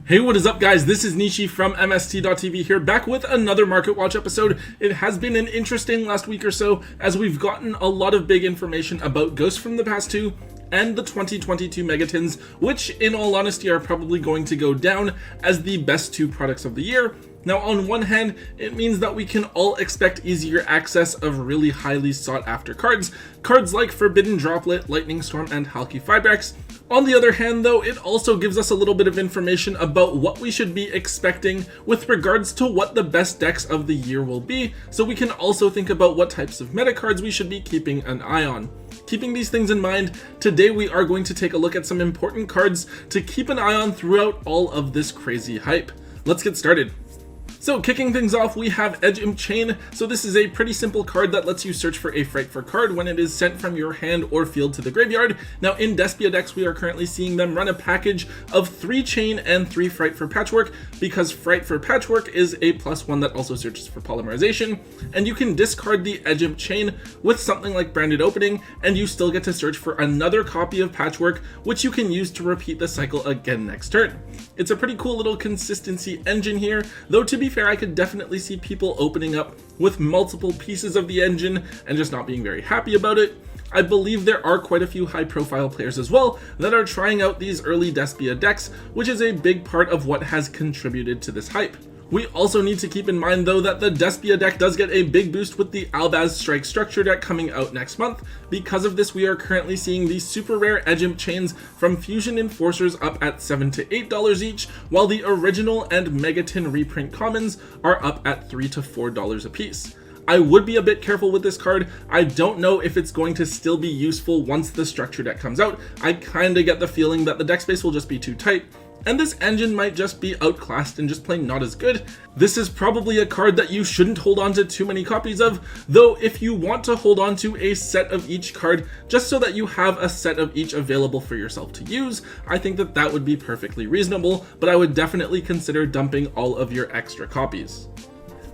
Hey, what is up guys? This is Nishi from MST.TV here, back with another Market Watch episode. It has been an interesting last week or so, as we've gotten a lot of big information about Ghosts from the Past 2 and the 2022 Megatins, which in all honesty are probably going to go down as the best two products of the year. Now, on one hand, it means that we can all expect easier access of really highly sought after cards like Forbidden Droplet, Lightning Storm, and Halki Fibrex. On the other hand though, it also gives us a little bit of information about what we should be expecting with regards to what the best decks of the year will be, so we can also think about what types of meta cards we should be keeping an eye on. Keeping these things in mind, today we are going to take a look at some important cards to keep an eye on throughout all of this crazy hype. Let's get started. So kicking things off, we have Edge Imp Chain. So this is a pretty simple card that lets you search for a Frightful card when it is sent from your hand or field to the graveyard. Now in Despia decks, we are currently seeing them run a package of 3 Chain and 3 Fright for Patchwork, because Fright for Patchwork is a +1 that also searches for polymerization, and you can discard the Edge Imp Chain with something like Branded Opening, and you still get to search for another copy of Patchwork, which you can use to repeat the cycle again next turn. It's a pretty cool little consistency engine here, though to be fair, I could definitely see people opening up with multiple pieces of the engine and just not being very happy about it. I believe there are quite a few high profile players as well that are trying out these early Despia decks, which is a big part of what has contributed to this hype. We also need to keep in mind though that the Despia deck does get a big boost with the Albaz Strike Structure deck coming out next month. Because of this, we are currently seeing these super rare Edge Imp Chains from Fusion Enforcers up at $7 to $8 each, while the original and Megatin reprint commons are up at $3 to $4 a piece. I would be a bit careful with this card. I don't know if it's going to still be useful once the structure deck comes out. I kinda get the feeling that the deck space will just be too tight, and this engine might just be outclassed and just plain not as good. This is probably a card that you shouldn't hold on to too many copies of, though if you want to hold on to a set of each card just so that you have a set of each available for yourself to use, I think that that would be perfectly reasonable, but I would definitely consider dumping all of your extra copies.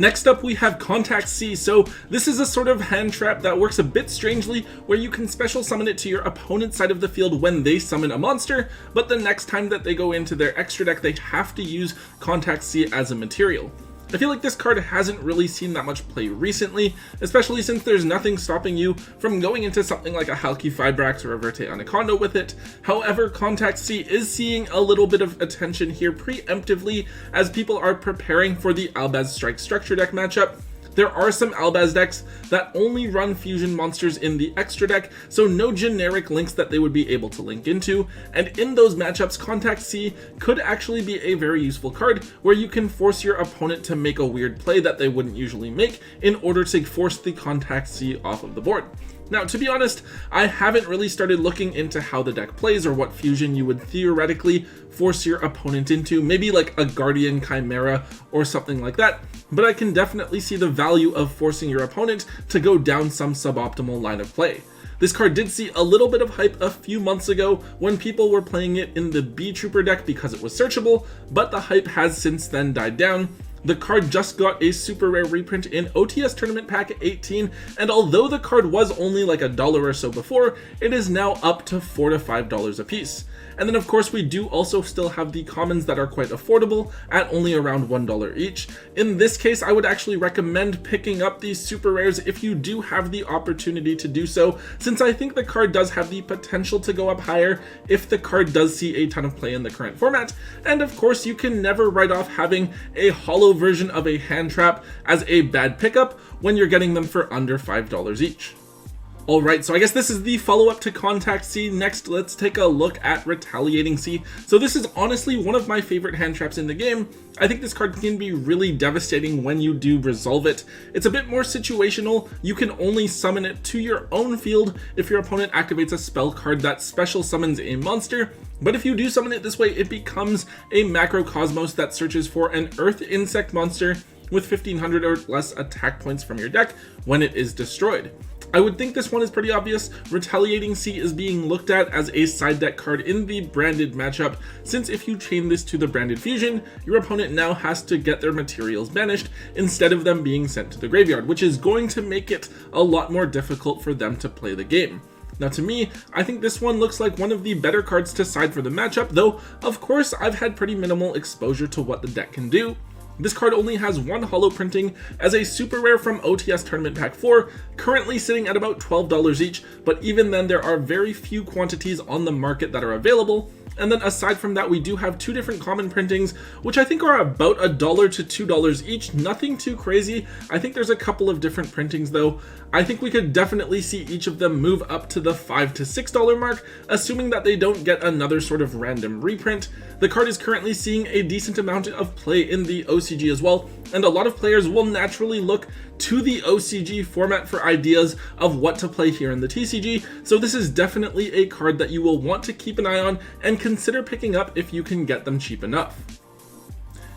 Next up, we have Contact C. So this is a sort of hand trap that works a bit strangely, where you can special summon it to your opponent's side of the field when they summon a monster, but the next time that they go into their extra deck, they have to use Contact C as a material. I feel like this card hasn't really seen that much play recently, especially since there's nothing stopping you from going into something like a Halki Fibrex or a Retaliating with it. However, Contact C is seeing a little bit of attention here preemptively as people are preparing for the Albaz Strike Structure deck matchup. There are some Albaz decks that only run fusion monsters in the extra deck, so no generic links that they would be able to link into, and in those matchups, Contact C could actually be a very useful card where you can force your opponent to make a weird play that they wouldn't usually make in order to force the Contact C off of the board. Now, to be honest, I haven't really started looking into how the deck plays or what fusion you would theoretically force your opponent into, maybe like a Guardian Chimera or something like that, but I can definitely see the value of forcing your opponent to go down some suboptimal line of play. This card did see a little bit of hype a few months ago when people were playing it in the B Trooper deck because it was searchable, but the hype has since then died down. The card just got a super rare reprint in OTS Tournament Pack 18, and although the card was only like $1 or so before, it is now up to $4 to $5 a piece. And then of course we do also still have the commons that are quite affordable at only around $1 each. In this case, I would actually recommend picking up these super rares if you do have the opportunity to do so, since I think the card does have the potential to go up higher if the card does see a ton of play in the current format. And of course, you can never write off having a hollow version of a hand trap as a bad pickup when you're getting them for under $5 each. Alright, so I guess this is the follow-up to Contact C. Next, let's take a look at Retaliating C. So this is honestly one of my favorite hand traps in the game. I think this card can be really devastating when you do resolve it. It's a bit more situational. You can only summon it to your own field if your opponent activates a spell card that special summons a monster. But if you do summon it this way, it becomes a Macrocosmos that searches for an Earth Insect monster with 1500 or less attack points from your deck when it is destroyed. I would think this one is pretty obvious. Retaliating C is being looked at as a side deck card in the branded matchup, since if you chain this to the branded fusion, your opponent now has to get their materials banished instead of them being sent to the graveyard, which is going to make it a lot more difficult for them to play the game. Now to me, I think this one looks like one of the better cards to side for the matchup, though of course I've had pretty minimal exposure to what the deck can do. This card only has one holo printing as a super rare from OTS Tournament Pack 4, currently sitting at about $12 each, but even then there are very few quantities on the market that are available. And then aside from that, we do have two different common printings, which I think are about $1 to $2 each, nothing too crazy. I think there's a couple of different printings though. I think we could definitely see each of them move up to the $5 to $6 mark, assuming that they don't get another sort of random reprint. The card is currently seeing a decent amount of play in the OCG as well, and a lot of players will naturally look to the OCG format for ideas of what to play here in the TCG, so this is definitely a card that you will want to keep an eye on and consider picking up if you can get them cheap enough.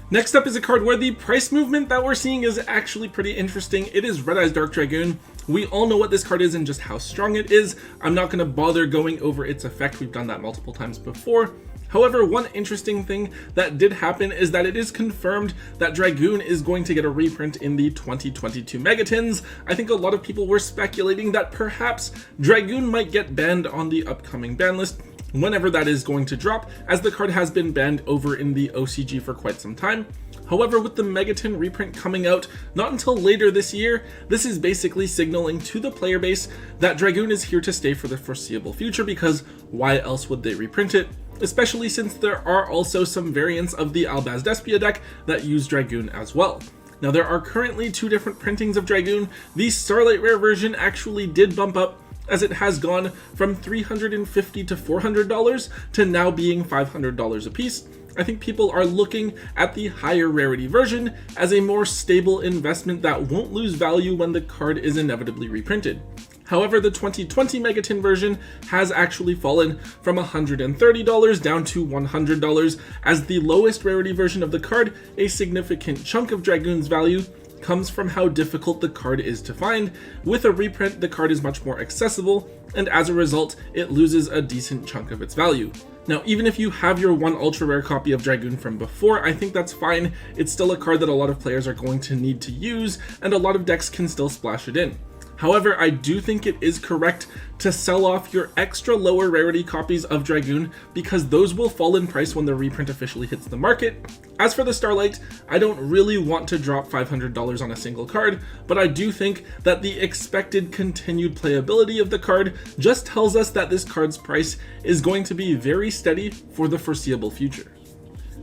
Next up is a card where the price movement that we're seeing is actually pretty interesting. It is Red Eyes Dark Dragoon. We all know what this card is and just how strong it is. I'm not going to bother going over its effect, we've done that multiple times before. However, one interesting thing that did happen is that it is confirmed that Dragoon is going to get a reprint in the 2022 Megatins. I think a lot of people were speculating that perhaps Dragoon might get banned on the upcoming ban list, whenever that is going to drop, as the card has been banned over in the OCG for quite some time. However, with the Megaton reprint coming out not until later this year, this is basically signaling to the player base that Dragoon is here to stay for the foreseeable future, because why else would they reprint it? Especially since there are also some variants of the Albaz Despia deck that use Dragoon as well. Now there are currently two different printings of Dragoon. The Starlight Rare version actually did bump up, as it has gone from $350 to $400 to now being $500 a piece. I think people are looking at the higher rarity version as a more stable investment that won't lose value when the card is inevitably reprinted. However, the 2020 Megaton version has actually fallen from $130 down to $100, as the lowest rarity version of the card, a significant chunk of Dragoon's value, comes from how difficult the card is to find. With a reprint, the card is much more accessible, and as a result, it loses a decent chunk of its value. Now, even if you have your one ultra rare copy of Dragoon from before, I think that's fine. It's still a card that a lot of players are going to need to use, and a lot of decks can still splash it in. However, I do think it is correct to sell off your extra lower rarity copies of Dragoon, because those will fall in price when the reprint officially hits the market. As for the Starlight, I don't really want to drop $500 on a single card, but I do think that the expected continued playability of the card just tells us that this card's price is going to be very steady for the foreseeable future.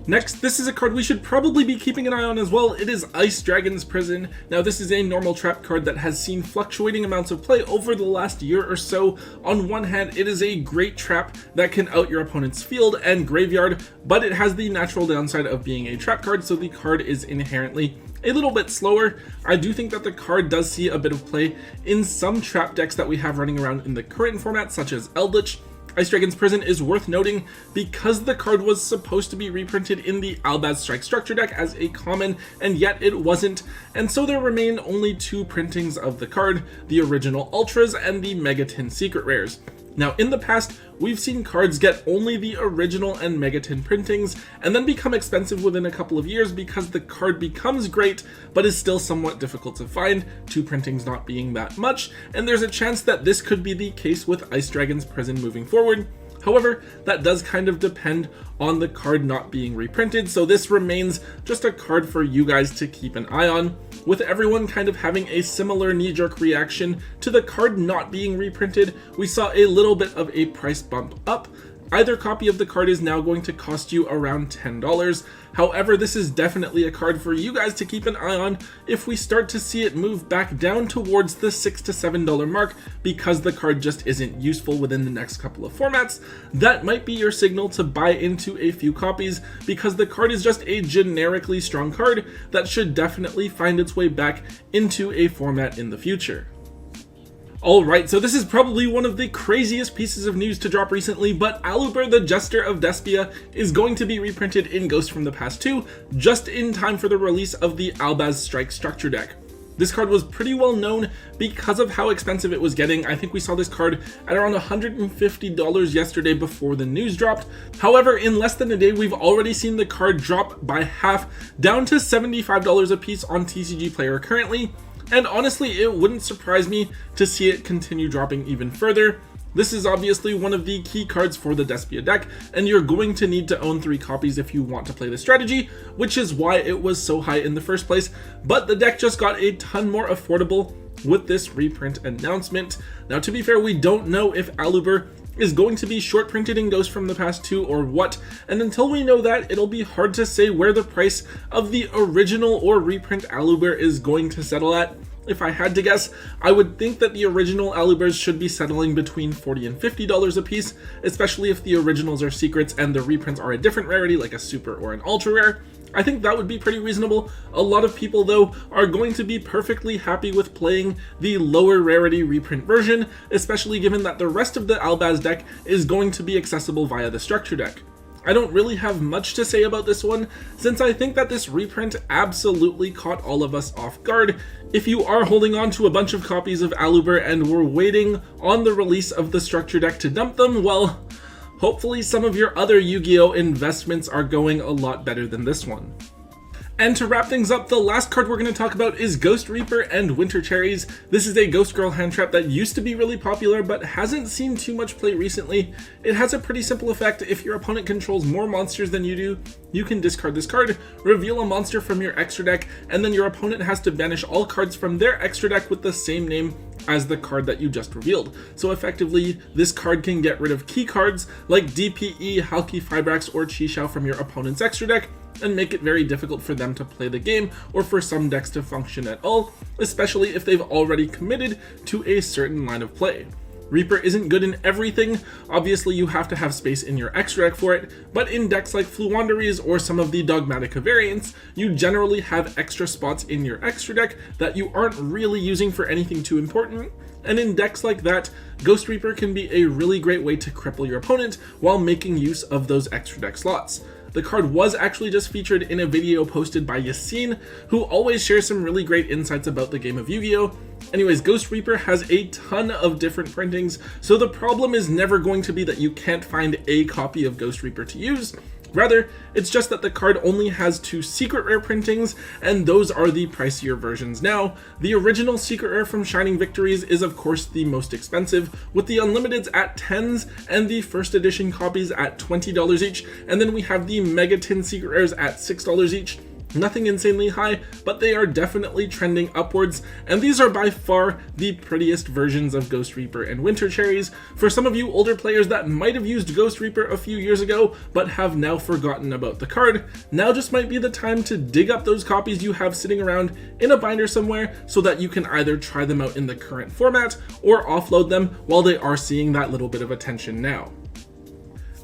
Next, this is a card we should probably be keeping an eye on as well. It is Ice Dragon's Prison. Now, this is a normal trap card that has seen fluctuating amounts of play over the last year or so. On one hand, it is a great trap that can out your opponent's field and graveyard, but it has the natural downside of being a trap card, so the card is inherently a little bit slower. I do think that the card does see a bit of play in some trap decks that we have running around in the current format, such as Eldritch. Ice Dragon's Prison is worth noting because the card was supposed to be reprinted in the Albaz Strike Structure deck as a common, and yet it wasn't, and so there remain only two printings of the card, the original Ultras and the Megaton Secret Rares. Now, in the past, we've seen cards get only the original and Megaton printings and then become expensive within a couple of years because the card becomes great but is still somewhat difficult to find, two printings not being that much, and there's a chance that this could be the case with Ice Dragon's Prison moving forward. However, that does kind of depend on the card not being reprinted, so this remains just a card for you guys to keep an eye on. With everyone kind of having a similar knee-jerk reaction to the card not being reprinted, we saw a little bit of a price bump up. Either copy of the card is now going to cost you around $10. However, this is definitely a card for you guys to keep an eye on if we start to see it move back down towards the $6 to $7 mark, because the card just isn't useful within the next couple of formats. That might be your signal to buy into a few copies, because the card is just a generically strong card that should definitely find its way back into a format in the future. Alright, so this is probably one of the craziest pieces of news to drop recently, but Aluber, the Jester of Despia, is going to be reprinted in Ghost from the Past 2, just in time for the release of the Albaz Strike Structure deck. This card was pretty well known because of how expensive it was getting. I think we saw this card at around $150 yesterday before the news dropped. However, in less than a day, we've already seen the card drop by half, down to $75 a piece on TCG Player currently. And honestly, it wouldn't surprise me to see it continue dropping even further. This is obviously one of the key cards for the Despia deck, and you're going to need to own 3 copies if you want to play the strategy, which is why it was so high in the first place, but the deck just got a ton more affordable with this reprint announcement. Now, to be fair, we don't know if Aluber is going to be short printed in Ghost from the Past 2 or what, and until we know that, it'll be hard to say where the price of the original or reprint Aluber is going to settle at. If I had to guess, I would think that the original Alubers should be settling between $40 and $50 a piece, especially if the originals are secrets and the reprints are a different rarity like a super or an ultra rare. I think that would be pretty reasonable. A lot of people, though, are going to be perfectly happy with playing the lower rarity reprint version, especially given that the rest of the Albaz deck is going to be accessible via the structure deck. I don't really have much to say about this one, since I think that this reprint absolutely caught all of us off guard. If you are holding on to a bunch of copies of Aluber and were waiting on the release of the structure deck to dump them, well, hopefully some of your other Yu-Gi-Oh! Investments are going a lot better than this one. And to wrap things up, the last card we're going to talk about is Ghost Reaper and Winter Cherries. This is a Ghost Girl hand trap that used to be really popular but hasn't seen too much play recently. It has a pretty simple effect. If your opponent controls more monsters than you do, you can discard this card, reveal a monster from your extra deck, and then your opponent has to banish all cards from their extra deck with the same name as the card that you just revealed. So effectively, this card can get rid of key cards like DPE, Halki, Fibrax, or Chi-Xiao from your opponent's extra deck, and make it very difficult for them to play the game or for some decks to function at all, especially if they've already committed to a certain line of play. Reaper isn't good in everything. Obviously, you have to have space in your extra deck for it, but in decks like Fluwanderies or some of the Dogmatica variants, you generally have extra spots in your extra deck that you aren't really using for anything too important, and in decks like that, Ghost Reaper can be a really great way to cripple your opponent while making use of those extra deck slots. The card was actually just featured in a video posted by Yassine, who always shares some really great insights about the game of Yu-Gi-Oh! Anyways, Ghost Reaper has a ton of different printings, so the problem is never going to be that you can't find a copy of Ghost Reaper to use. Rather, it's just that the card only has 2 secret rare printings, and those are the pricier versions. Now, the original secret rare from Shining Victories is of course the most expensive, with the unlimiteds at 10s and the first edition copies at $20 each, and then we have the Mega Tin secret rares at $6 each. Nothing insanely high, but they are definitely trending upwards, and these are by far the prettiest versions of Ghost Reaper and Winter Cherries. For some of you older players that might have used Ghost Reaper a few years ago, but have now forgotten about the card, now just might be the time to dig up those copies you have sitting around in a binder somewhere so that you can either try them out in the current format or offload them while they are seeing that little bit of attention now.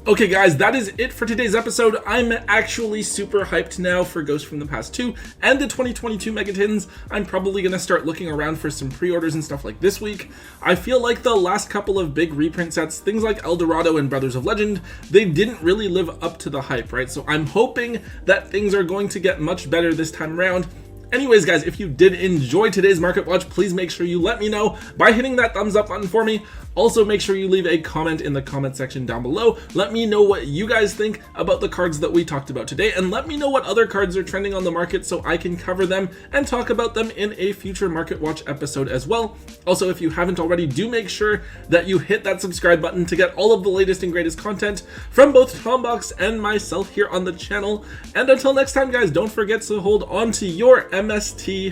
Okay guys, that is it for today's episode. I'm actually super hyped now for Ghost from the Past 2 and the 2022 Megatins. I'm probably going to start looking around for some pre-orders and stuff like this week. I feel like the last couple of big reprint sets, things like El Dorado and Brothers of Legend, they didn't really live up to the hype, right? So I'm hoping that things are going to get much better this time around. Anyways guys, if you did enjoy today's Market Watch, please make sure you let me know by hitting that thumbs up button for me. Also, make sure you leave a comment in the comment section down below. Let me know what you guys think about the cards that we talked about today, and let me know what other cards are trending on the market so I can cover them and talk about them in a future Market Watch episode as well. Also, if you haven't already, do make sure that you hit that subscribe button to get all of the latest and greatest content from both Tombox and myself here on the channel. And until next time guys, don't forget to hold on to your MST.TV.